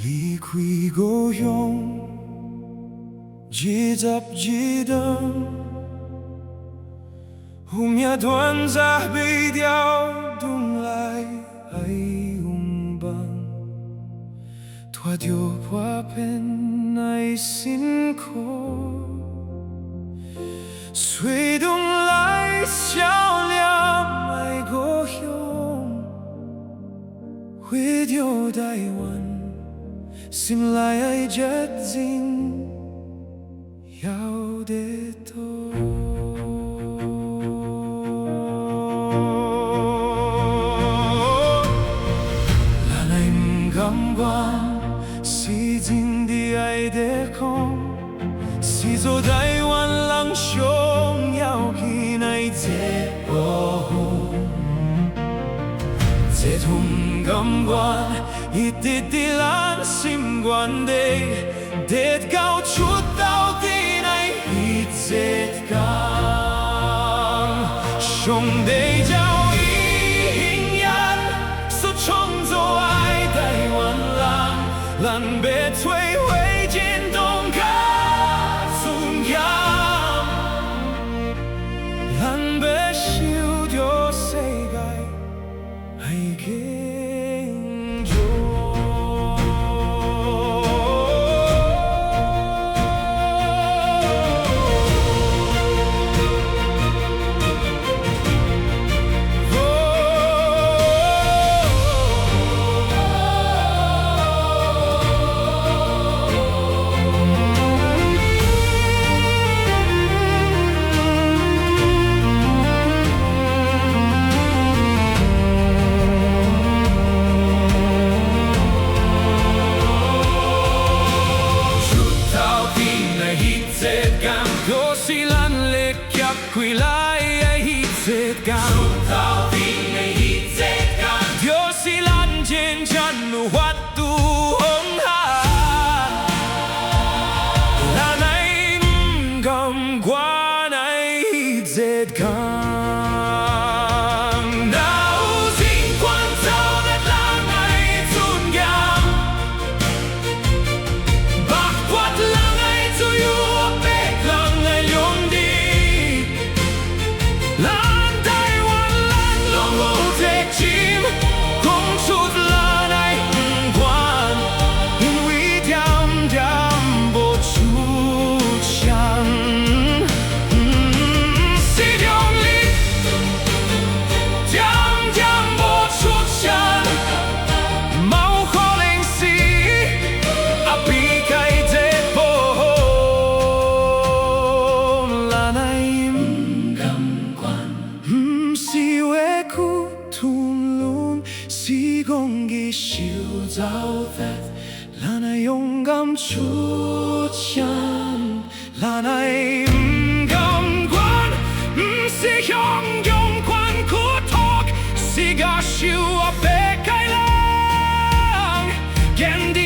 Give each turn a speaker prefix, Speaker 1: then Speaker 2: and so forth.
Speaker 1: 离开故乡，几十几灯，有命团在北调东来拥抱，拖着破片来辛苦，吹动来笑脸爱故乡，回到台湾。醒来爱接近，要得到。咱爱不甘愿，是真的爱得空，是做台湾人上要紧的一保护。这种不甘愿。一直在咱心愿地，直到出到底来一直讲，兄弟叫一言，所创造爱台湾人，咱别摧毁进东甲尊严，咱别受着世界爱给。就是咱咧结开来的迄个天，出头天的迄个天，就是咱真正有法度放下，咱爱不甘愿的迄个天。是讲伊受糟蹋，咱爱勇敢出声，咱爱不甘愿，不是向勇敢屈服，是甲受压迫的人，坚定。